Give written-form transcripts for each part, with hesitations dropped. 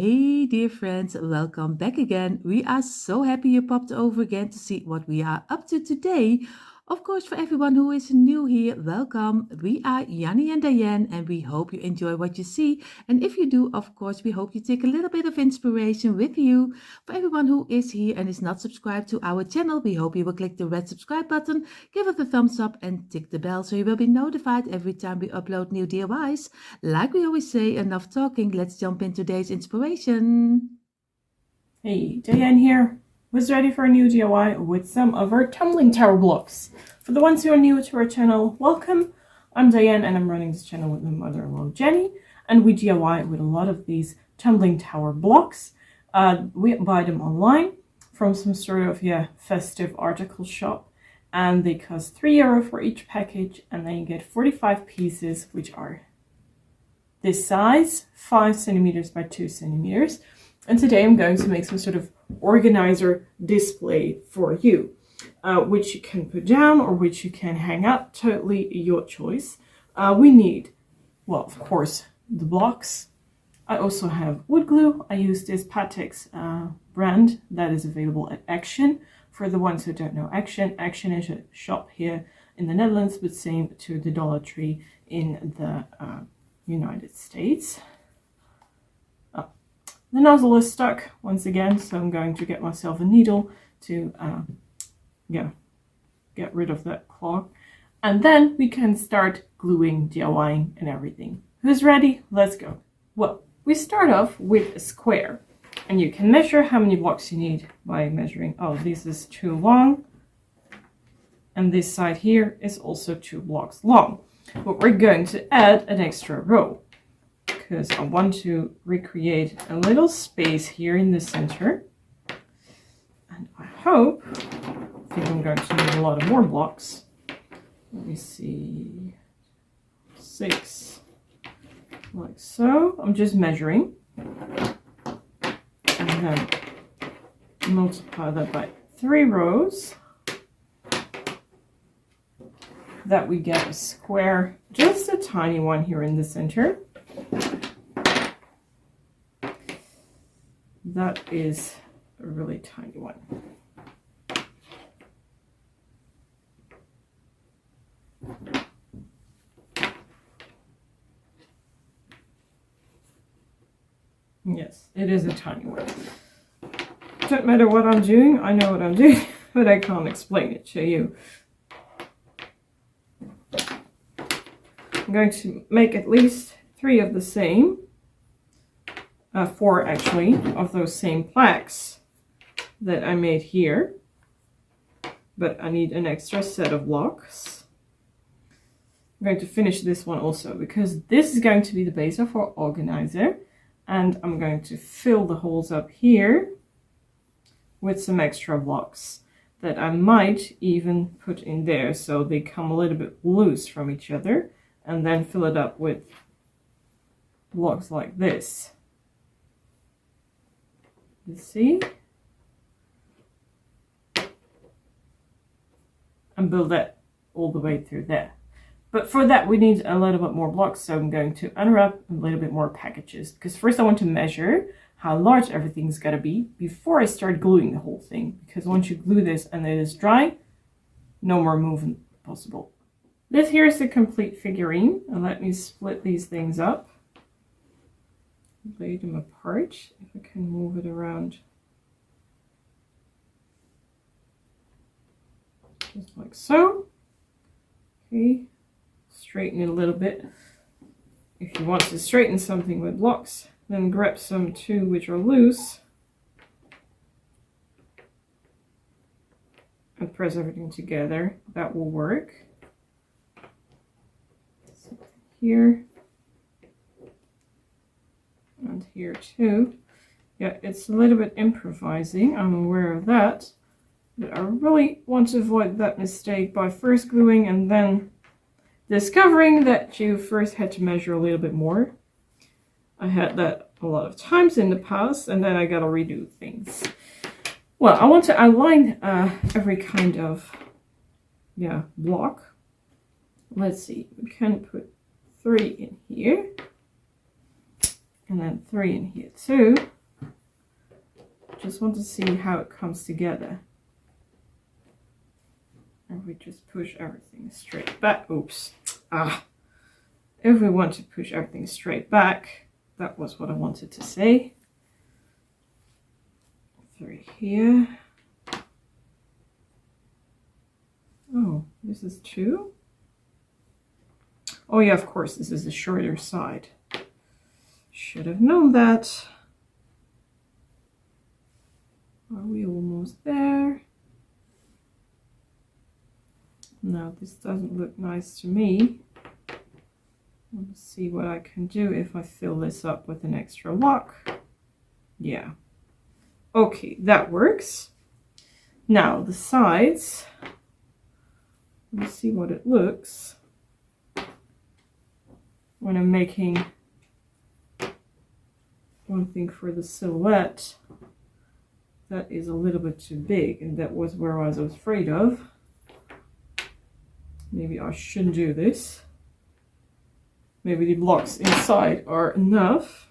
Hey, dear friends, welcome back again. We are so happy you popped over again to see what we are up to today. Of course, for everyone who is new here, welcome. We are Janny and Dyanne, and we hope you enjoy what you see. And if you do, of course, we hope you take a little bit of inspiration with you. For everyone who is here and is not subscribed to our channel, we hope you will click the red subscribe button, give it a thumbs up, and tick the bell so you will be notified every time we upload new DIYs. Like we always say, enough talking, let's jump in today's inspiration. Hey, Diane here. Was ready for a new DIY with some of our tumbling tower blocks. For the ones who are new to our channel, welcome. I'm Diane and I'm running this channel with my mother-in-law Jenny, and we DIY with a lot of these tumbling tower blocks. We buy them online from some sort of festive article shop, and they cost €3 for each package, and then you get 45 pieces, which are this size, 5 centimeters by 2 centimeters. And today I'm going to make some sort of organizer display for you, which you can put down or which you can hang up, totally your choice. We need, well, of course, the blocks. I also have wood glue. I use this Patex brand that is available at Action. For the ones who don't know Action, Action is a shop here in the Netherlands, but same to the Dollar Tree in the United States. The nozzle is stuck once again, so I'm going to get myself a needle to get rid of that clog. And then we can start gluing, DIYing and everything. Who's ready? Let's go. Well, we start off with a square, and you can measure how many blocks you need by measuring, oh, this is too long, and this side here is also 2 blocks long. But we're going to add an extra row, because I want to recreate a little space here in the center. And I think I'm going to need a lot of more blocks. Let me see, 6, like so. I'm just measuring. And then multiply that by 3 rows. That we get a square, just a tiny one here in the center. That is a really tiny one. Yes, it is a tiny one. Don't matter what I'm doing, I know what I'm doing, but I can't explain it to you. I'm going to make at least 3 of the same. 4 actually, of those same plaques that I made here. But I need an extra set of blocks. I'm going to finish this one also, because this is going to be the base of our organizer. And I'm going to fill the holes up here with some extra blocks that I might even put in there so they come a little bit loose from each other, and then fill it up with blocks like this. You see? And build that all the way through there. But for that we need a little bit more blocks, so I'm going to unwrap a little bit more packages, because first I want to measure how large everything's got to be before I start gluing the whole thing, because once you glue this and it is dry, no more movement possible. This here is the complete figurine, and let me split these things up. Lay them apart, if I can move it around. Just like so. Okay, straighten it a little bit. If you want to straighten something with blocks, then grab some too which are loose and press everything together. That will work. Here and here too. Yeah, it's a little bit improvising, I'm aware of that, but I really want to avoid that mistake by first gluing and then discovering that you first had to measure a little bit more. I had that a lot of times in the past, and then I gotta redo things. Well, I want to outline every kind of block. Let's see, we can put 3 in here. And then 3 in here too. Just want to see how it comes together. And we just push everything straight back. Oops. If we want to push everything straight back, that was what I wanted to say. 3 here. Oh, this is 2. Oh yeah, of course, this is the shorter side. Should have known that. Are we almost there? No, this doesn't look nice to me. Let's see what I can do if I fill this up with an extra lock. Yeah. Okay, that works. Now the sides. Let's see what it looks when I'm making one thing for the silhouette. That is a little bit too big, and that was where I was afraid of. Maybe I shouldn't do this. Maybe the blocks inside are enough,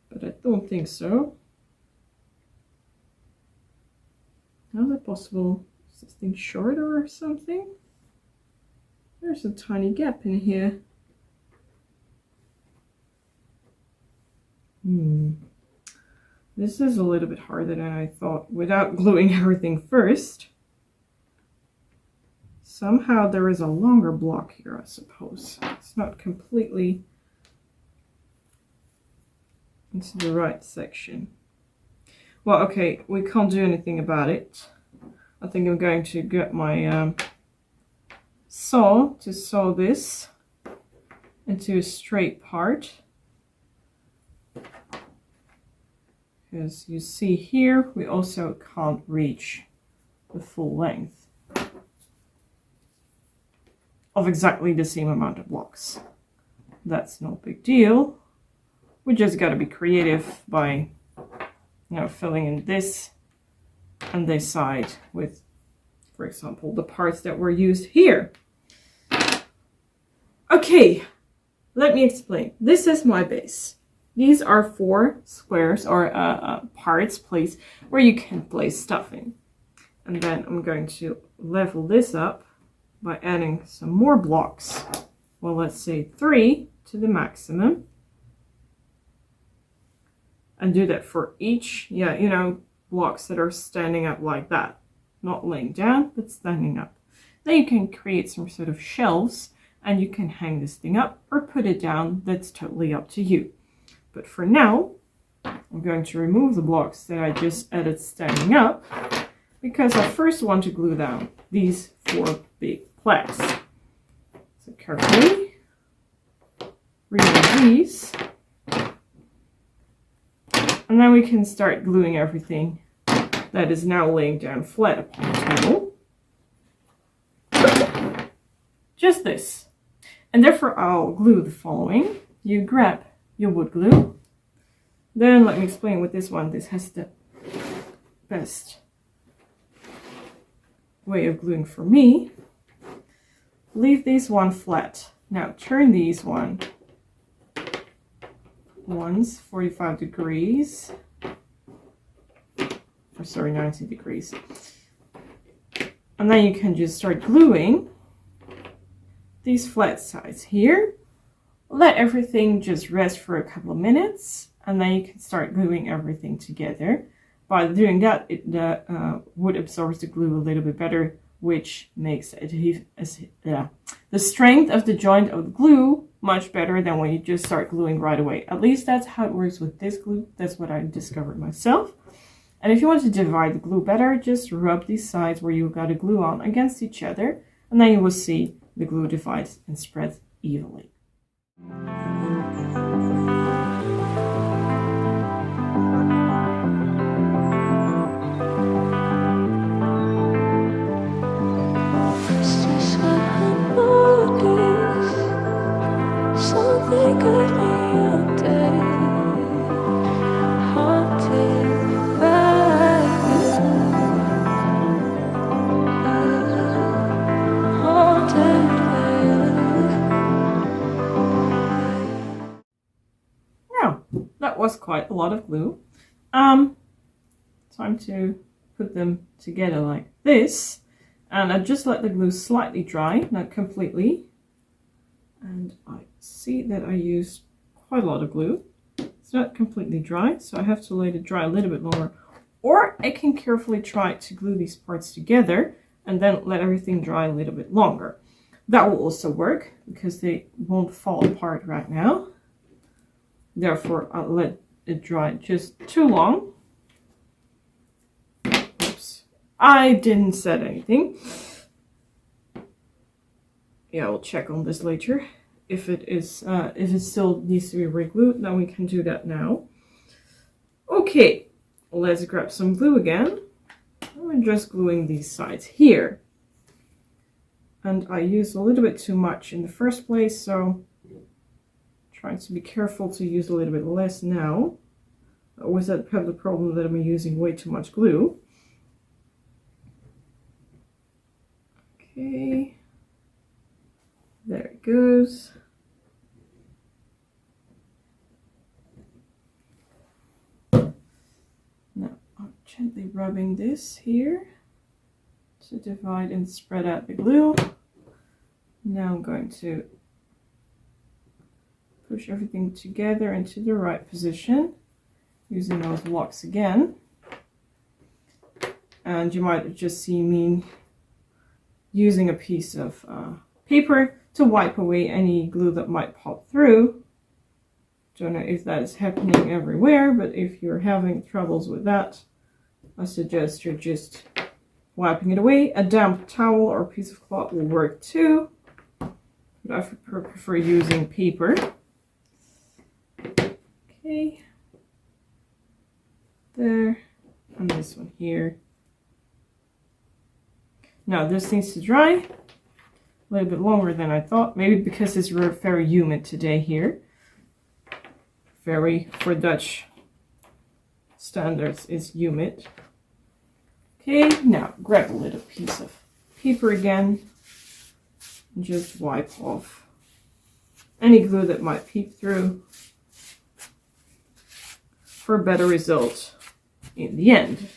but I don't think so. How is that possible? Is this thing shorter or something? There's a tiny gap in here. This is a little bit harder than I thought without gluing everything first. Somehow there is a longer block here, I suppose. It's not completely into the right section. Well, okay, we can't do anything about it. I think I'm going to get my saw to saw this into a straight part. Because you see here, we also can't reach the full length of exactly the same amount of blocks. That's no big deal. We just got to be creative by, filling in this and this side with, for example, the parts that were used here. Okay, let me explain. This is my base. These are 4 squares or parts placed where you can place stuff in. And then I'm going to level this up by adding some more blocks. Well, let's say 3 to the maximum. And do that for each, blocks that are standing up like that. Not laying down, but standing up. Then you can create some sort of shelves and you can hang this thing up or put it down. That's totally up to you. But for now, I'm going to remove the blocks that I just added standing up because I first want to glue down these 4 big plaques. So carefully remove these. And then we can start gluing everything that is now laying down flat upon the table. Just this. And therefore I'll glue the following. You grab your wood glue. Then let me explain with this one. This has the best way of gluing for me. Leave these one flat. Now turn these once 45 degrees. Or sorry, 90 degrees. And then you can just start gluing these flat sides here. Let everything just rest for a couple of minutes, and then you can start gluing everything together. By doing that, the wood absorbs the glue a little bit better, which makes the strength of the joint of the glue much better than when you just start gluing right away. At least that's how it works with this glue. That's what I discovered myself. And if you want to divide the glue better, just rub these sides where you got a glue on against each other, and then you will see the glue divides and spreads evenly. Now, that was quite a lot of glue. Time to put them together like this. And I just let the glue slightly dry, not completely. And I see that I used quite a lot of glue. It's not completely dry, so I have to let it dry a little bit longer. Or I can carefully try to glue these parts together and then let everything dry a little bit longer. That will also work because they won't fall apart right now. Therefore, I'll let it dry just too long. Oops. I didn't set anything. Yeah, we'll check on this later. If it still needs to be re-glued, then we can do that now. Okay, let's grab some glue again. I'm just gluing these sides here. And I used a little bit too much in the first place, so trying to be careful to use a little bit less now. I always have the problem that I'm using way too much glue. Okay. There it goes. Now I'm gently rubbing this here to divide and spread out the glue. Now I'm going to push everything together into the right position using those blocks again. And you might just see me using a piece of paper to wipe away any glue that might pop through. Don't know if that is happening everywhere, but if you're having troubles with that, I suggest you're just wiping it away. A damp towel or a piece of cloth will work too, but I prefer using paper. Okay, there, and this one here. Now this needs to dry a little bit longer than I thought, maybe because it's very humid today here. Very, for Dutch standards, is humid. Okay, now grab a little piece of paper again and just wipe off any glue that might peek through for a better result in the end.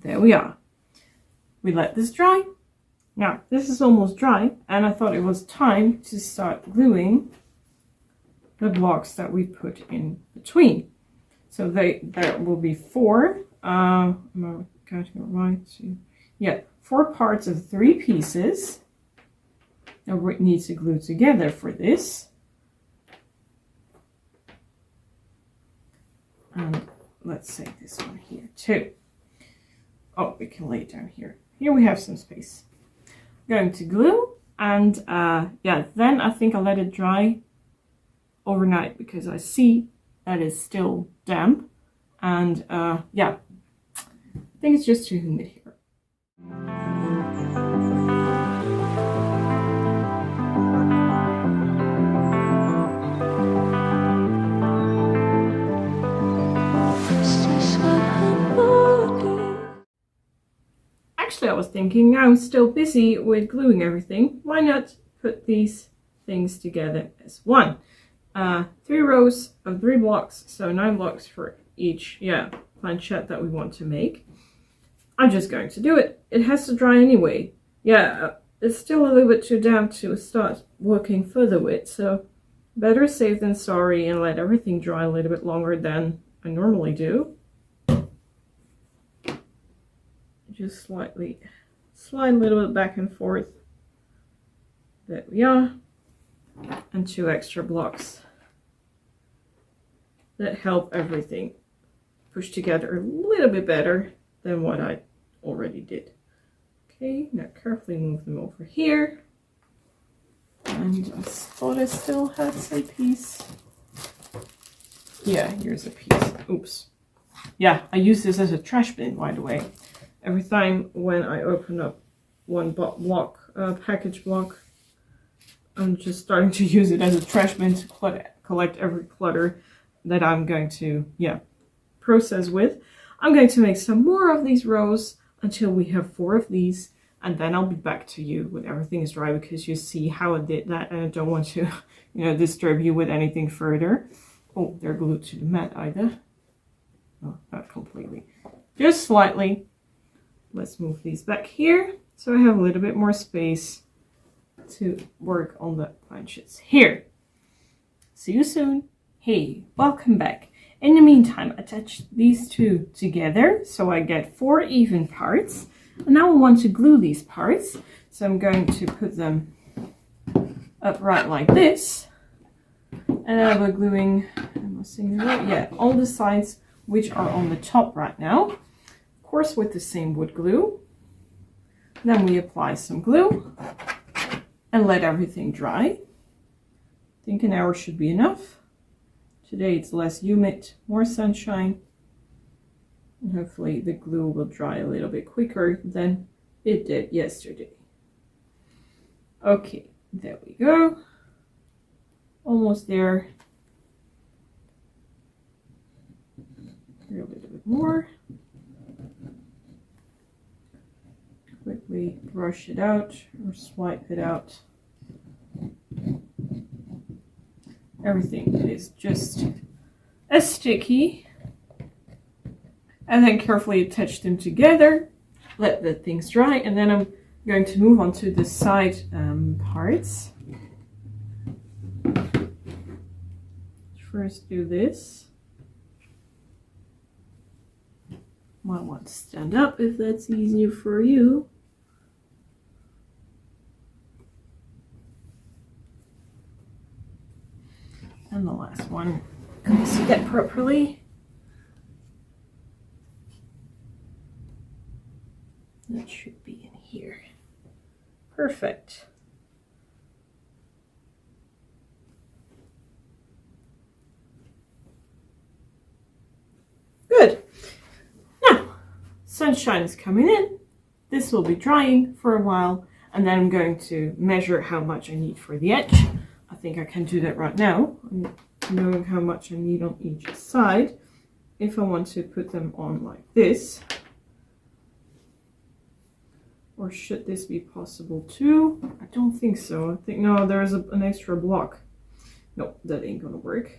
There we are. We let this dry. Now this is almost dry, and I thought it was time to start gluing the blocks that we put in between. So there will be four. Am I counting it right? Yeah, 4 parts of 3 pieces that we need to glue together for this. And let's say this one here too. Oh, we can lay it down here. Here we have some space. I'm going to glue, and yeah, then I think I'll let it dry overnight because I see that it's still damp, and yeah, I think it's just too humid here. Actually, I was thinking, now I'm still busy with gluing everything, why not put these things together as one? 3 rows of 3 blocks, so 9 blocks for each, yeah, planchette that we want to make. I'm just going to do it. It has to dry anyway. Yeah, it's still a little bit too damp to start working further with, so better safe than sorry and let everything dry a little bit longer than I normally do. Just slightly slide a little bit back and forth. There we are. And 2 extra blocks that help everything push together a little bit better than what I already did. Okay, now carefully move them over here. And I thought I still had some piece. Yeah, here's a piece. Oops. Yeah, I use this as a trash bin, by the way. Every time when I open up one package block, I'm just starting to use it as a trash bin to collect every clutter that I'm going to, yeah, process with. I'm going to make some more of these rows until we have 4 of these, and then I'll be back to you when everything is dry, because you see how I did that and I don't want to, disturb you with anything further. Oh, they're glued to the mat either. No, not completely. Just slightly. Let's move these back here so I have a little bit more space to work on the planches here. See you soon. Hey, welcome back. In the meantime, attach these two together so I get 4 even parts. And now I want to glue these parts. So I'm going to put them upright like this. And then I'm gluing, am I seeing it right? Yeah, all the sides which are on the top right now. Of course, with the same wood glue. Then we apply some glue and let everything dry. I think an hour should be enough. Today it's less humid, more sunshine. And hopefully the glue will dry a little bit quicker than it did yesterday. Okay, there we go. Almost there. Here a little bit more. Quickly brush it out or swipe it out. Everything is just as sticky. And then carefully attach them together. Let the things dry. And then I'm going to move on to the side parts. First do this. Might want to stand up if that's easier for you. And the last one, can you see that properly? That should be in here. Perfect. Good. Now, sunshine is coming in. This will be drying for a while, and then I'm going to measure how much I need for the edge. I think I can do that right now, knowing how much I need on each side. If I want to put them on like this, or should this be possible too? I don't think so. I think, no, there's an extra block. No, that ain't gonna work.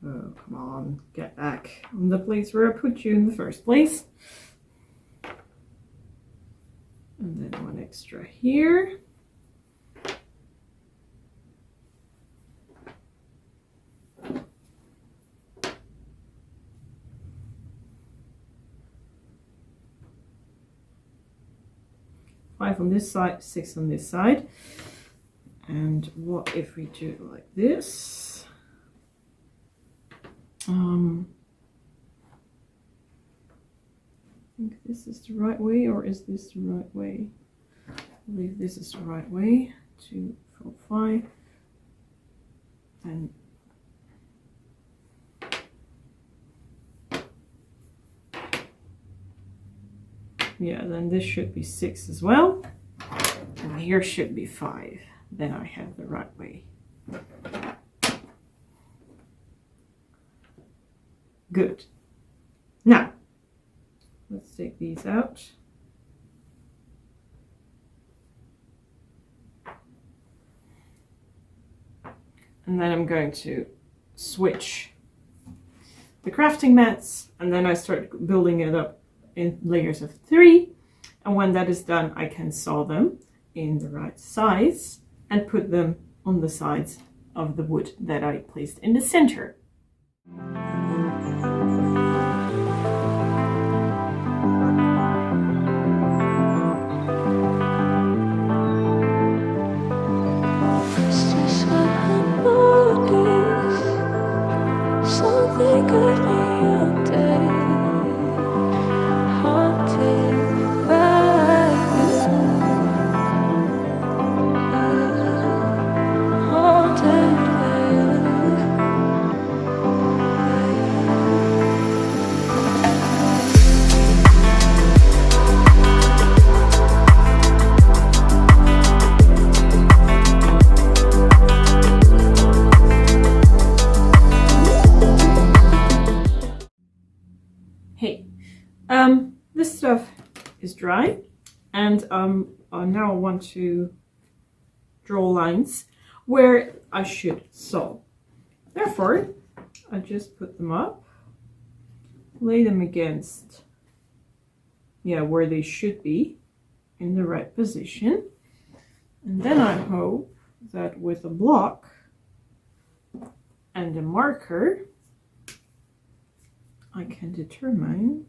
Oh, come on, get back on the place where I put you in the first place. And then one extra here. Five on this side, 6 on this side. And what if we do it like this? I think this is the right way, or is this the right way? I believe this is the right way. 2, 4, 5. And yeah, then this should be 6 as well. And here should be 5. Then I have the right way. Good. Now, let's take these out. And then I'm going to switch the crafting mats, and then I start building it up in layers of 3. And when that is done, I can saw them in the right size and put them on the sides of the wood that I placed in the center. dry. And now I want to draw lines where I should sew. Therefore, I just put them up, lay them against, where they should be in the right position. And then I hope that with a block and a marker, I can determine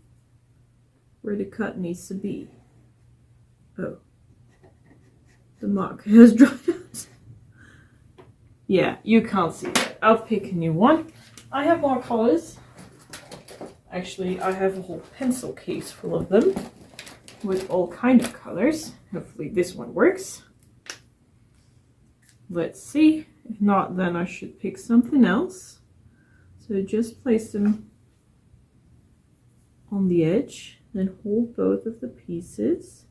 where the cut needs to be. Oh, the marker has dried out. Yeah, you can't see that. I'll pick a new one. I have more colors. Actually, I have a whole pencil case full of them with all kind of colors. Hopefully this one works. Let's see. If not, then I should pick something else. So just place them on the edge, then hold both of the pieces.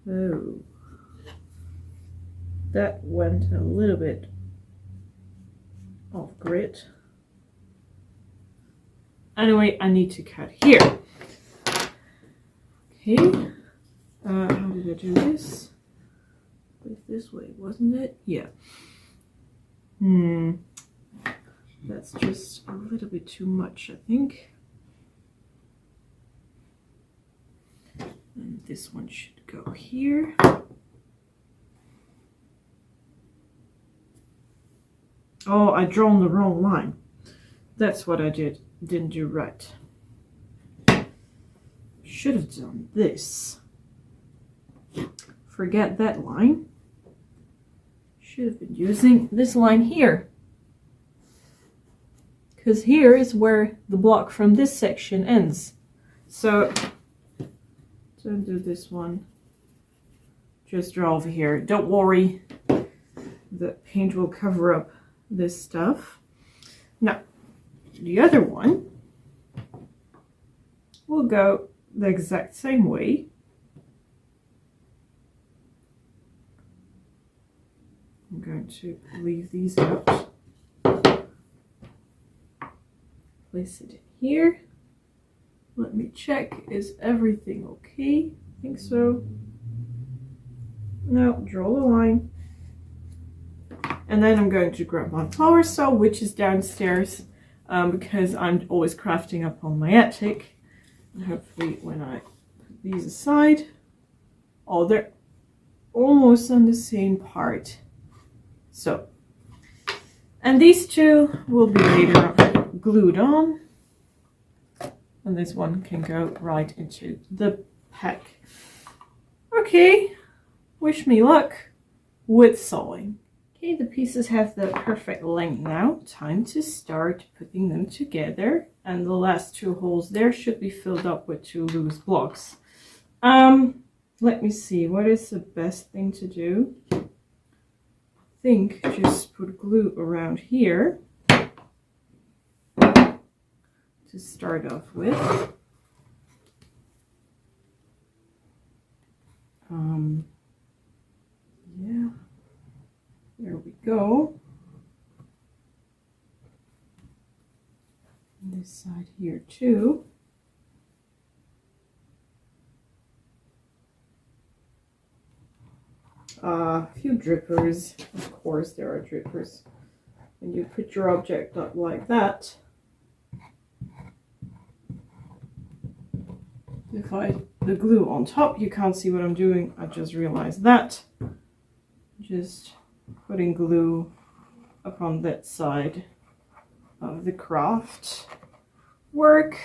Oh, that went a little bit off grid. Anyway, I need to cut here. Okay, how did I do this? This way, wasn't it? Yeah. That's just a little bit too much, I think. And this one should go here. Oh, I drawn the wrong line. That's what I didn't do right. Should have done this. Forget that line. Should have been using this line here. Because here is where the block from this section ends. So don't do this one. Just draw over here. Don't worry. The paint will cover up this stuff. Now, the other one will go the exact same way. I'm going to leave these out. Place it in here. Let me check. Is everything okay? I think so. Now, draw the line. And then I'm going to grab my flower saw, which is downstairs, because I'm always crafting up on my attic. And hopefully when I put these aside, oh, they're almost on the same part. So, and these two will be later glued on. And this one can go right into the pack. Okay, wish me luck with sewing. Okay, the pieces have the perfect length now. Time to start putting them together. And the last two holes there should be filled up with 2 loose blocks. Let me see, what is the best thing to do? I think just put glue around here to start off with. Yeah. There we go. And this side here too. A few drippers. Of course there are drippers. When you put your object up like that. If I the glue on top, you can't see what I'm doing. I just realized that. Just putting glue upon that side of the craft work,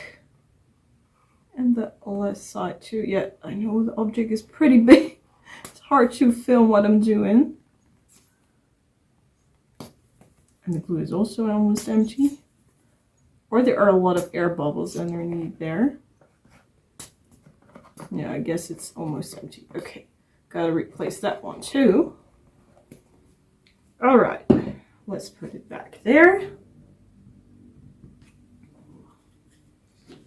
and the left side too. Yeah, I know the object is pretty big. It's hard to film what I'm doing. And the glue is also almost empty, or there are a lot of air bubbles underneath there. Yeah, I guess it's almost empty. Okay, gotta replace that one too. All right, let's put it back there.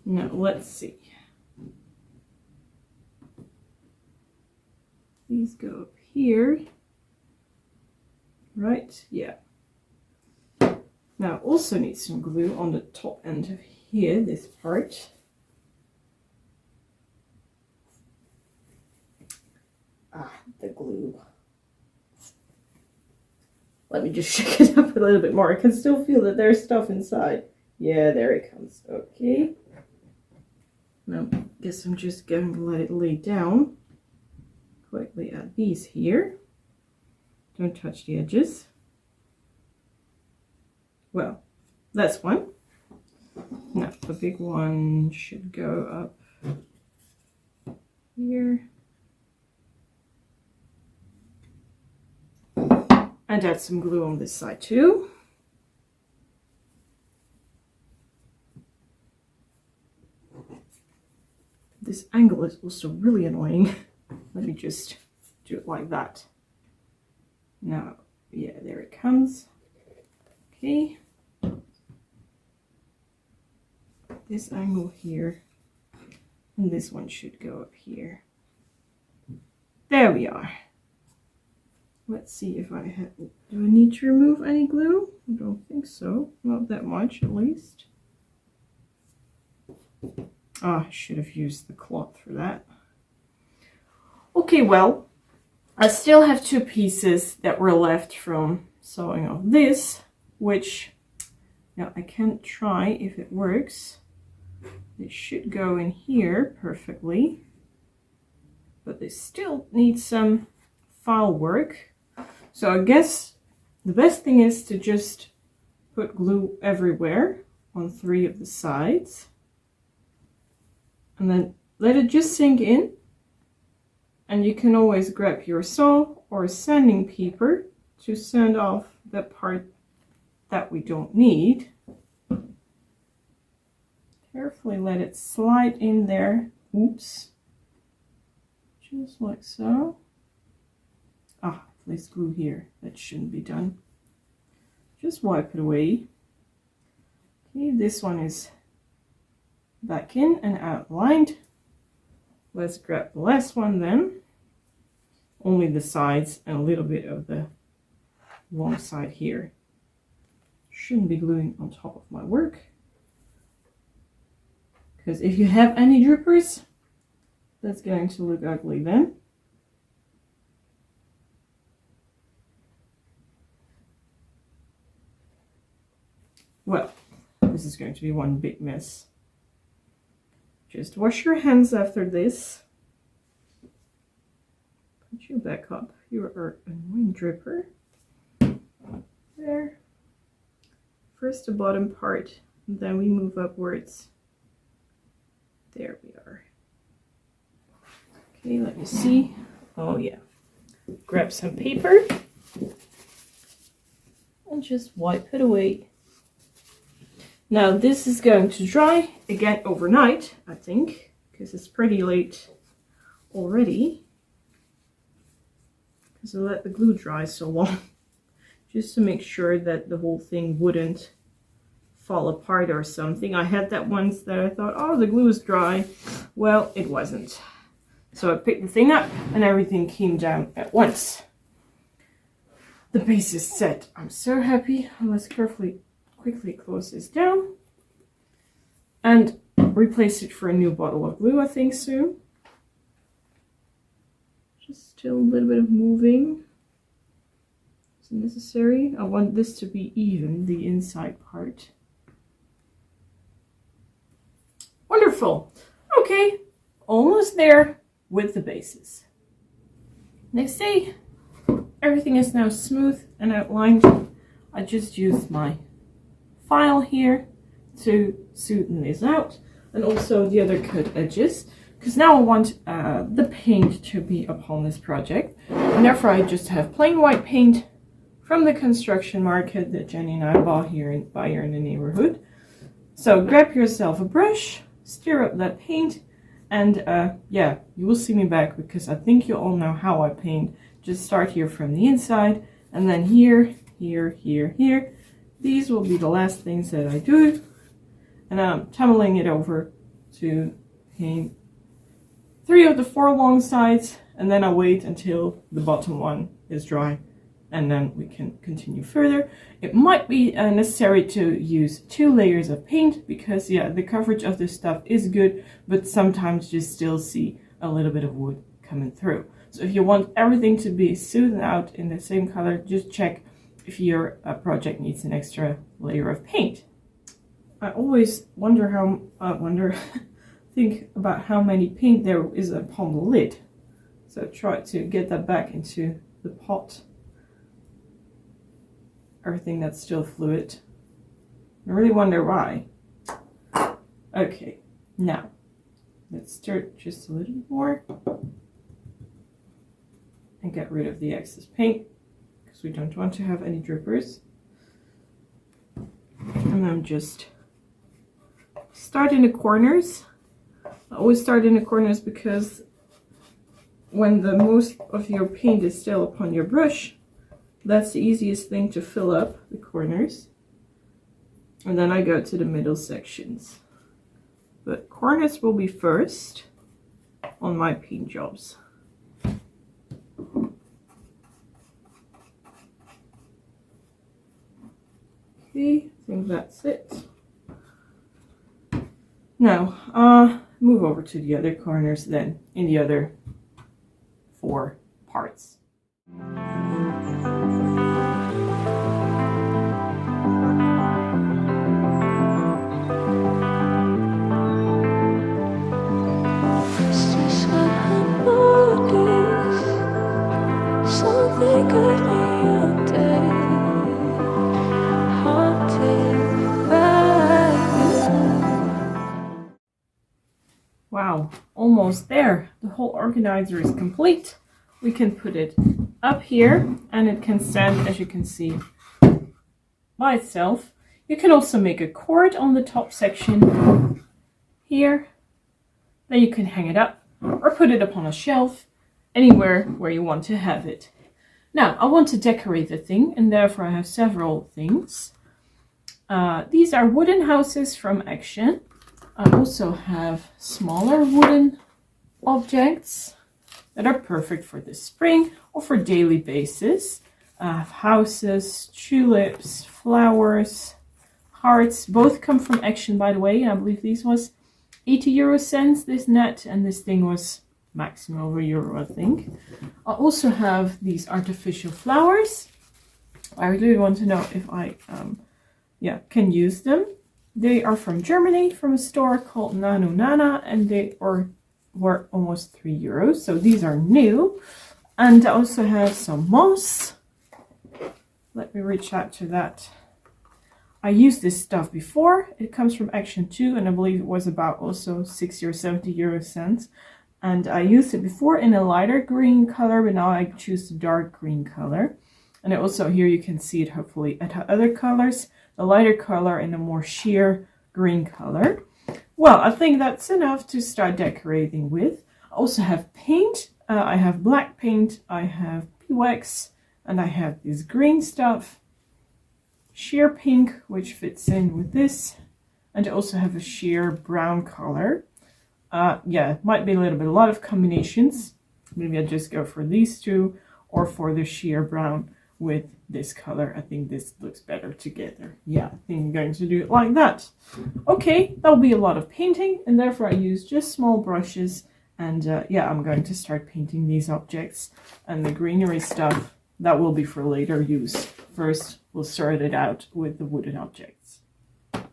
Now, let's see. These go up here. Right, yeah. Now, also need some glue on the top end of here, this part. The glue. Let me just shake it up a little bit more. I can still feel that there's stuff inside. Yeah, there it comes. Okay. Now, I guess I'm just going to let it lay down. Quickly add these here. Don't touch the edges. Well, that's one. Now, the big one should go up here. And add some glue on this side too. This angle is also really annoying. Let me just do it like that. Now, yeah, there it comes. Okay. This angle here, and this one should go up here. There we are. Let's see if I have, do I need to remove any glue? I don't think so, not that much at least. I should have used the cloth for that. Okay, well, I still have two pieces that were left from sewing off this, which now I can try if it works. It should go in here perfectly, but they still need some file work. So I guess the best thing is to just put glue everywhere on 3 of the sides and then let it just sink in. And you can always grab your saw or sanding paper to sand off that part that we don't need. Carefully let it slide in there. Oops. Just like so. This glue here, that shouldn't be done. Just wipe it away. Okay, this one is back in and outlined. Let's grab the last one then. Only the sides and a little bit of the long side here. Shouldn't be gluing on top of my work. Because if you have any drippers, that's going to look ugly then. Well, this is going to be one big mess. Just wash your hands after this. Put you back up. You are annoying dripper. There. First the bottom part, and then we move upwards. There we are. Okay, let me see. Oh yeah. Grab some paper and just wipe it away. Now this is going to dry again overnight, I think, because it's pretty late already. Because I let the glue dry so long, just to make sure that the whole thing wouldn't fall apart or something. I had that once that I thought, oh, the glue is dry. Well, it wasn't. So I picked the thing up and everything came down at once. The base is set. I'm so happy. Let's quickly close this down and replace it for a new bottle of glue, I think, soon. Just still a little bit of moving. It's necessary. I want this to be even, the inside part. Wonderful. Okay, almost there with the bases. Next day, everything is now smooth and outlined. I just used my file here to smoothen this out, and also the other cut edges, because now I want the paint to be upon this project, and therefore I just have plain white paint from the construction market that Janny and I bought here in the neighborhood. So grab yourself a brush, stir up that paint, and yeah, you will see me back, because I think you all know how I paint. Just start here from the inside, and then here, here, here, here. These will be the last things that I do, and I'm tumbling it over to paint 3 of the 4 long sides, and then I wait until the bottom one is dry, and then we can continue further. It might be necessary to use 2 layers of paint, because yeah, the coverage of this stuff is good, but sometimes you still see a little bit of wood coming through. So if you want everything to be smoothed out in the same color, just check if your project needs an extra layer of paint. I always think about how many paint there is upon the lid. So try to get that back into the pot. Everything that's still fluid. I really wonder why. Okay, now let's stir it just a little bit more and get rid of the excess paint because we don't want to have any drippers. And I'm just start in the corners. I always start in the corners because when the most of your paint is still upon your brush, that's the easiest thing to fill up, the corners. And then I go to the middle sections. But corners will be first on my paint jobs. Okay, I think that's it. Now, move over to the other corners then, in the other 4 parts. Wow, almost there. The whole organizer is complete. We can put it up here and it can stand, as you can see, by itself. You can also make a cord on the top section here. Then you can hang it up or put it up on a shelf, anywhere where you want to have it. Now, I want to decorate the thing, and therefore I have several things. These are wooden houses from Action. I also have smaller wooden objects that are perfect for the spring or for daily basis. I have houses, tulips, flowers, hearts. Both come from Action, by the way. I believe these was 80 €, this net, and this thing was maximum over €1, I think. I also have these artificial flowers. I really want to know if I can use them. They are from Germany, from a store called Nano Nana, and they were almost €3. So these are new. And I also have some moss. Let me reach out to that. I used this stuff before. It comes from Action too, and I believe it was about also 60 or 70 €. And I used it before in a lighter green color, but now I choose the dark green color. And also here you can see it hopefully at other colors, the lighter color and a more sheer green color. Well, I think that's enough to start decorating with. I also have paint. I have black paint, I have wax, and I have this green stuff, sheer pink, which fits in with this, and I also have a sheer brown color. Might be a lot of combinations. Maybe I just go for these two or for the sheer brown with this color. I think this looks better together. Yeah, I think I'm going to do it like that. Okay, that'll be a lot of painting, and therefore I use just small brushes. And I'm going to start painting these objects, and the greenery stuff, that will be for later use. First, we'll sort it out with the wooden objects.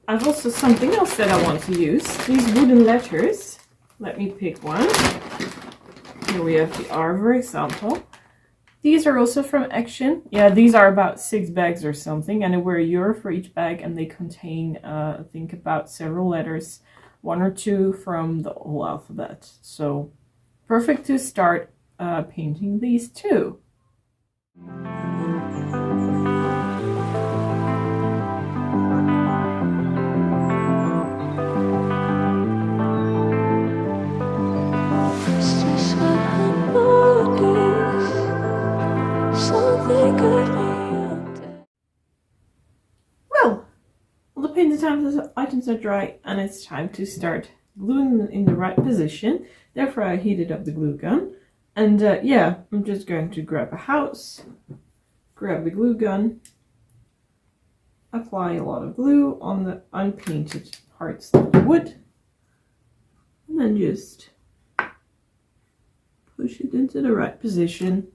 I've also something else that I want to use. These wooden letters. Let me pick one. Here we have the R, for example. These are also from Action. Yeah, these are about 6 bags or something, and they were €1 for each bag, and they contain, I think, about several letters, 1 or 2 from the whole alphabet. So perfect to start painting these too. Well, all the painted items are dry, and it's time to start gluing them in the right position. Therefore, I heated up the glue gun, and I'm just going to grab a house, grab the glue gun, apply a lot of glue on the unpainted parts of the wood, and then just put push it into the right position,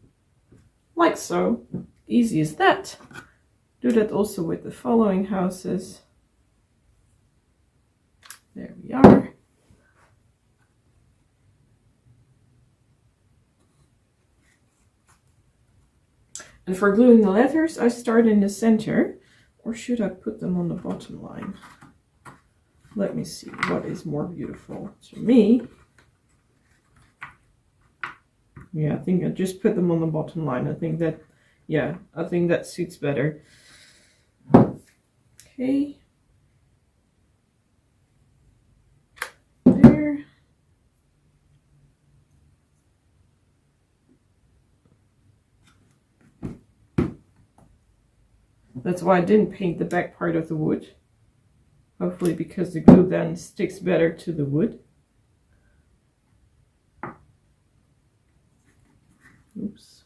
like so. Easy as that. Do that also with the following houses. There we are. And for gluing the letters, I start in the center, or should I put them on the bottom line? Let me see what is more beautiful to me. Yeah, I think I just put them on the bottom line. I think that, yeah, I think that suits better. Okay. There. That's why I didn't paint the back part of the wood. Hopefully because the glue then sticks better to the wood. Oops.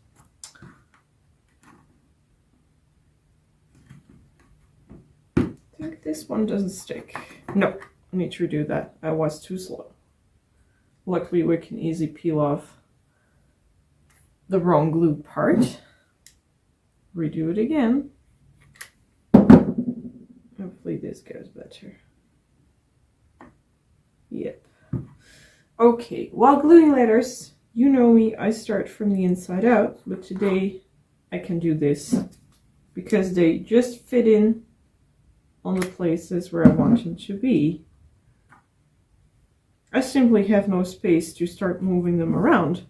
I think this one doesn't stick. No, I need to redo that. I was too slow. Luckily we can easily peel off the wrong glue part. Redo it again. Hopefully this goes better. Yep. Okay, while gluing letters, you know me, I start from the inside out, but today I can do this because they just fit in on the places where I want them to be. I simply have no space to start moving them around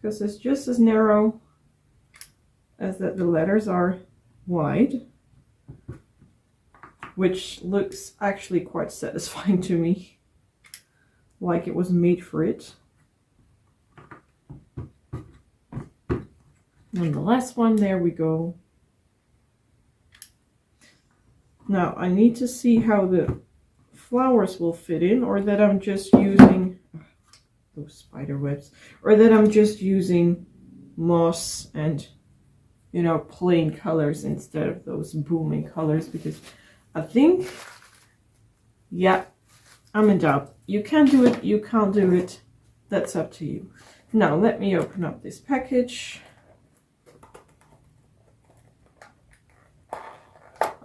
because it's just as narrow as that the letters are wide, which looks actually quite satisfying to me, like it was made for it. And the last one, there we go. Now I need to see how the flowers will fit in, or that I'm just using those spider webs, or that I'm just using moss and, you know, plain colors instead of those booming colors, because I think, yeah, I'm in doubt. You can do it, you can't do it. That's up to you. Now let me open up this package.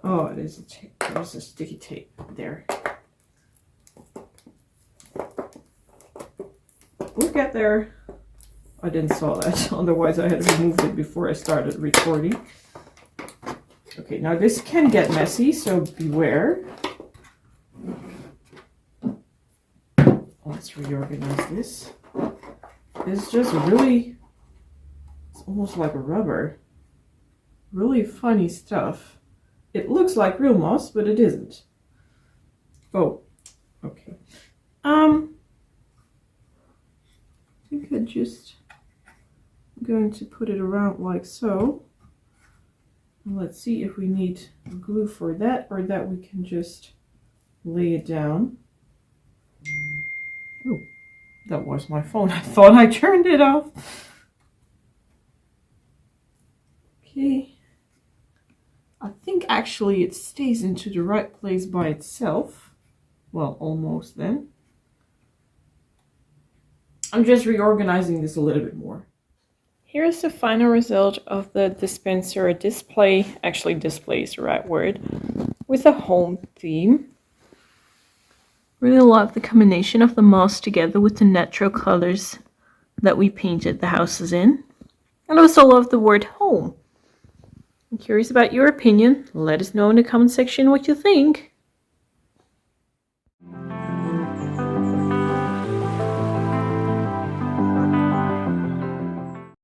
Oh, it is there's a sticky tape there. We'll get there. I didn't saw that, otherwise I had removed it before I started recording. Okay, now this can get messy, so beware. Let's reorganize this. It's just really, it's almost like a rubber. Really funny stuff. It looks like real moss, but it isn't. Oh, okay. I think I'm going to put it around like so. Let's see if we need glue for that, or that we can just lay it down. Oh, that was my phone. I thought I turned it off. Okay. I think actually it stays into the right place by itself. Well, almost then. I'm just reorganizing this a little bit more. Here's the final result of the dispenser display. Actually, display is the right word. With a home theme. Really love the combination of the moss together with the natural colors that we painted the houses in. And I also love the word home. I'm curious about your opinion. Let us know in the comment section what you think.